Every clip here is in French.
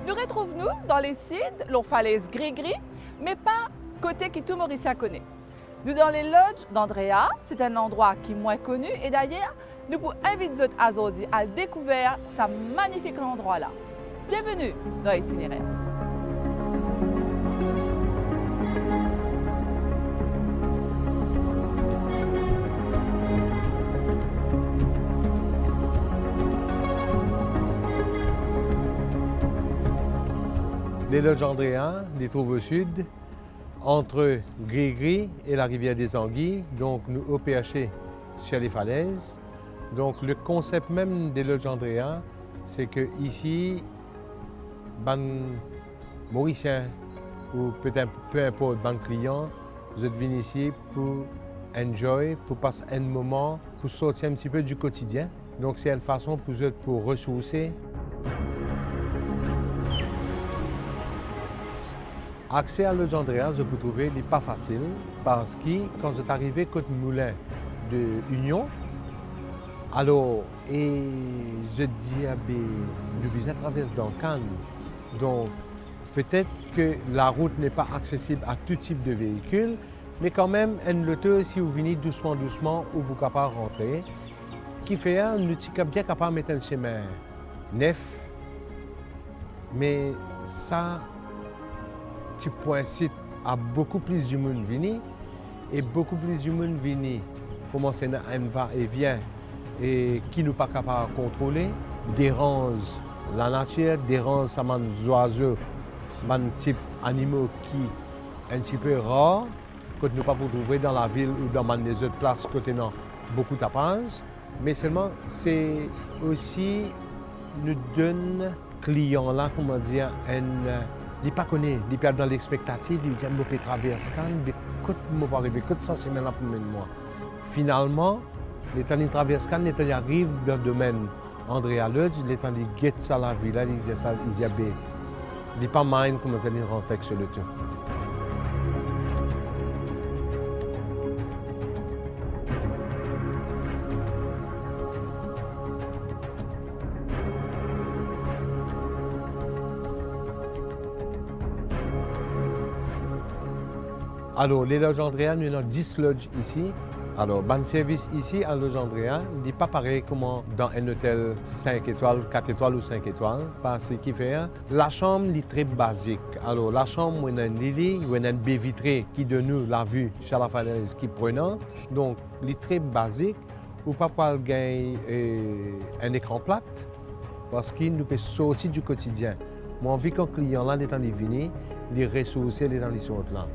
Nous retrouvons-nous dans les Cides, leurs falaises gris-gris, mais pas côté qui tout Mauricien connaît. Nous dans les lodges d'Andrea, c'est un endroit qui est moins connu et d'ailleurs, nous vous invitons à Zodi à découvrir ce magnifique endroit-là. Bienvenue dans l'itinéraire. Les lodges Andrea, les trouvent au sud, entre Gris-Gris et la rivière des Anguilles, donc nous au PHC sur les falaises. Donc le concept même des lodges Andrea, c'est que ici, ban Mauriciens ou peut-être peu importe ban clients, vous êtes venus ici pour enjoy, pour passer un moment, pour sortir un petit peu du quotidien. Donc c'est une façon pour vous pour ressourcer. Accès à Lodge Andrea, je peux trouver, n'est pas facile parce que quand vous êtes arrivé côté moulin de Union, alors, et je dis à le business traverse dans Cannes. Donc, peut-être que la route n'est pas accessible à tout type de véhicule, mais quand même, un loto, si vous venez doucement, ou vous pouvez pas rentrer, qui fait un outil bien capable de mettre un chemin neuf, mais ça, tu point site à beaucoup plus de monde venir et beaucoup plus de monde venir commencer à un va-et-vient et qui nous pas capable de contrôler, dérange la nature, dérange les oiseaux, les types animaux qui un petit peu rares, que nous pas pour trouver dans la ville ou dans les autres places côté non beaucoup de tapage, mais seulement c'est aussi nous donne clients là comment dire un il n'est pas connu, il perd dans l'expectative, il dit que je peux traverser Cannes, mais écoute, je vais arriver, écoute ça, c'est maintenant pour moi. Finalement, les temps de traverser Cannes, les temps arrive dans le domaine Andrea Lodge, les temps de guette ça la ville, il dit ça, il dit il n'est pas mind comment vous allez rentrer sur le tout. Alors, les Lodges Andrea, nous avons 10 lodges ici. Alors, le service ici à Lodge Andrea n'est pas pareil comme dans un hôtel 5 étoiles, 4 étoiles ou 5 étoiles, parce qu'il fait la chambre est très basique. Alors, la chambre, il y a un lit, il y a une baie vitrée qui donne nous la vue sur la falaise qui est prenante. Donc, il est très basique. Ou pas pouvoir gagner un écran plat, parce qu'il nous peut sortir du quotidien. Moi, envie qu'un client là, les temps de venir, les ressourcer, les temps de sortir là.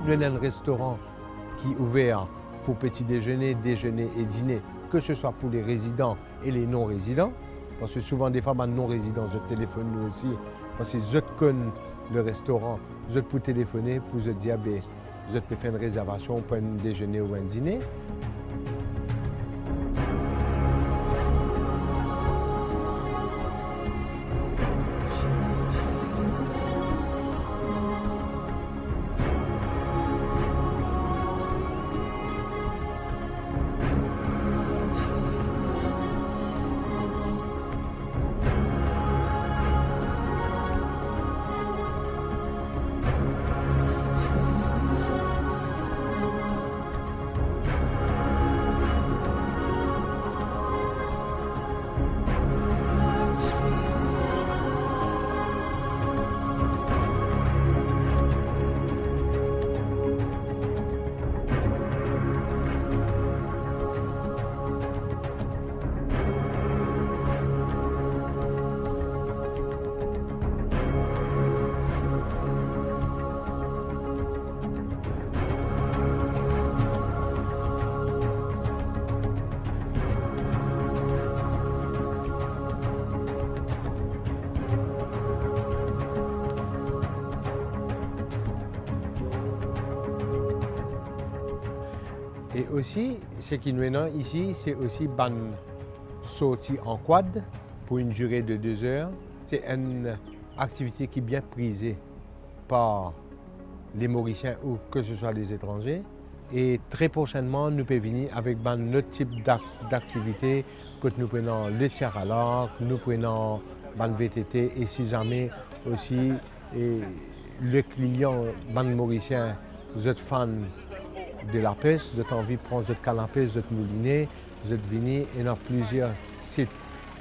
Nous avons un restaurant qui est ouvert pour petit déjeuner, déjeuner et dîner, que ce soit pour les résidents et les non-résidents. Parce que souvent, des fois, les non-résidents, je téléphone nous aussi, parce que je connais le restaurant, je peux téléphoner pour je dire, je peux faire une réservation pour un déjeuner ou un dîner. Et aussi, ce qui nous est ici, c'est aussi une sortie en quad pour une durée de 2 heures. C'est une activité qui est bien prisée par les Mauriciens ou que ce soit les étrangers. Et très prochainement, nous pouvons venir avec un autre type d'activité, que nous prenons le tir à l'arc, nous prenons le VTT et si jamais aussi le client, les Mauriciens, vous êtes fan de la pêche, vous avez envie de prendre votre canne à pêche, votre moulinet, vous êtes venu et dans plusieurs sites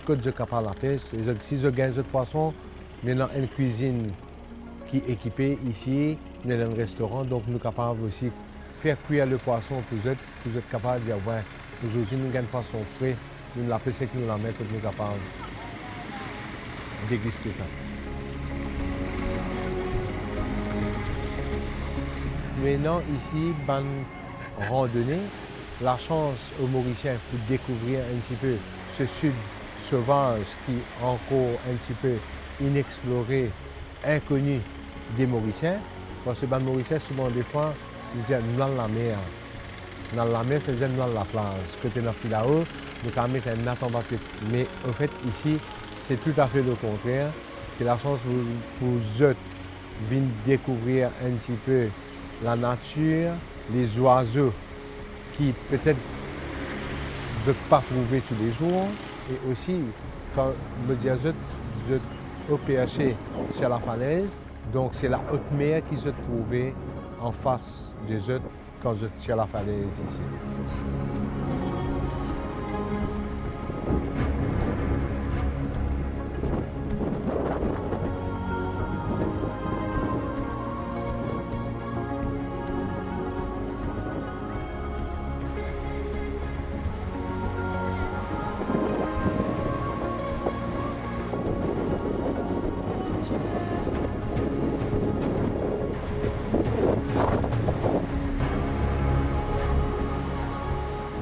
que vous êtes capable de la pêche. Et si vous gagnez votre poisson, nous avons une cuisine qui est équipée ici, nous avons un restaurant, donc nous sommes capables aussi de faire cuire le poisson pour vous êtes capable de dire, ouais, aujourd'hui nous gagnons poisson frais, nous la pêche que nous la mettons, nous sommes capables de déguster ça. Maintenant, ici, une randonnée, la chance aux Mauriciens pour découvrir un petit peu ce sud sauvage qui est encore un petit peu inexploré, inconnu des Mauriciens. Parce que les Mauriciens, souvent des fois, ils disent dans la mer. Dans la mer, c'est dans la plage. Côté de là-haut, nous avons mis un natte en bas. Mais en fait, ici, c'est tout à fait le contraire. C'est la chance pour eux de venir découvrir un petit peu la nature, les oiseaux qui peut-être ne peuvent pas trouver tous les jours. Et aussi, quand me dit vous êtes au PHC sur la falaise, donc c'est la haute mer qui se trouvait en face des autres quand vous êtes sur la falaise ici.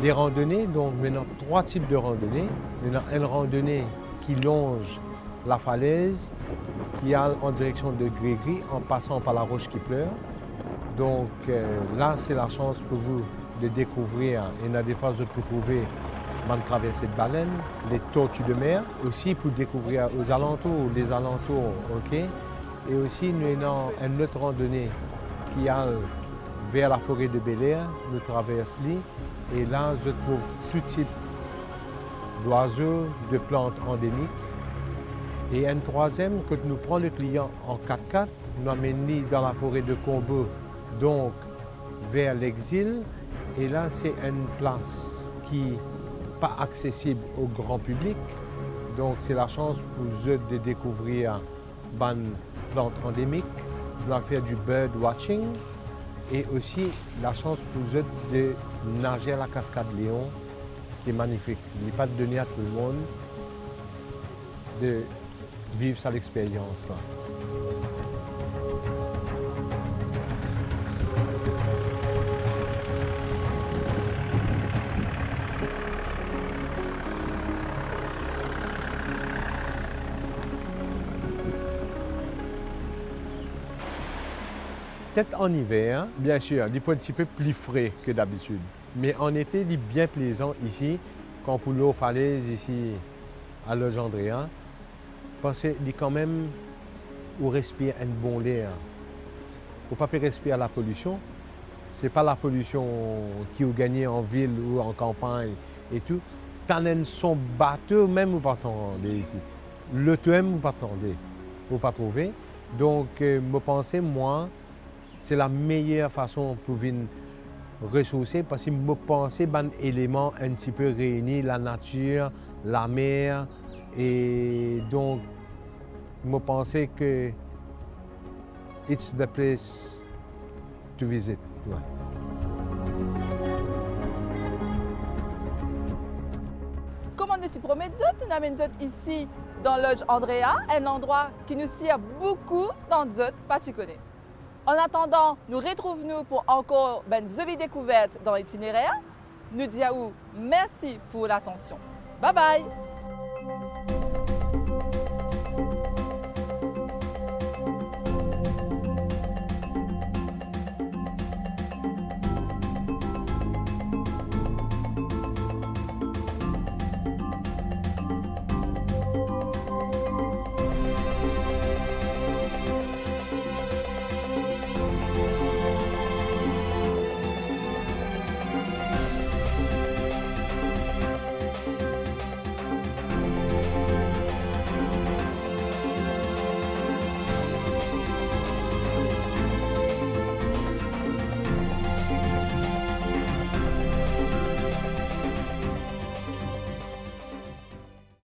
Les randonnées, donc maintenant 3 types de randonnées. Maintenant une randonnée qui longe la falaise, qui a en direction de Grégris en passant par la roche qui pleure. Donc là, c'est la chance pour vous de découvrir, et là, des fois, vous pouvez trouver une traversée de baleines, les tortues de mer, aussi pour découvrir aux alentours, les alentours, ok. Et aussi, nous avons une autre randonnée qui a vers la forêt de Bel-Air, nous traversons l'île. Et là, je trouve tout type d'oiseaux, de plantes endémiques. Et un troisième, que nous prenons le client en 4x4, nous amenons dans la forêt de Combeau, donc vers l'exil. Et là, c'est une place qui n'est pas accessible au grand public. Donc, c'est la chance pour eux de découvrir une plante endémique, de faire du bird watching. Et aussi la chance pour eux de nager à la cascade Léon, qui est magnifique. Il n'est pas donné à tout le monde de vivre cette expérience-là. peut-être en hiver, bien sûr, il peut un petit peu plus frais que d'habitude. Mais en été, il est bien plaisant ici, quand pour l'eau falaise ici à Lodge Andrea, parce qu'il est quand même où respire un bon air. Il ne faut pas respirer la pollution. Ce n'est pas la pollution qui est gagnée en ville ou en campagne et tout. Quand son bateau, même vous pas attendez ici. Le thème, vous pas attendez, vous pas trouver. Donc, je pense, moi, c'est la meilleure façon pour venir ressourcer parce que je pense que un élément un petit peu réunis, la nature, la mer. Et donc, je pense que it's the place to visit. Ouais. Comment nous t'y promet nous amène ici dans Lodge Andrea, un endroit qui nous sert beaucoup dans Zot, pas tu connais. En attendant, nous retrouvons-nous pour encore une jolie découverte dans l'itinéraire. Nous disons merci pour l'attention. Bye bye!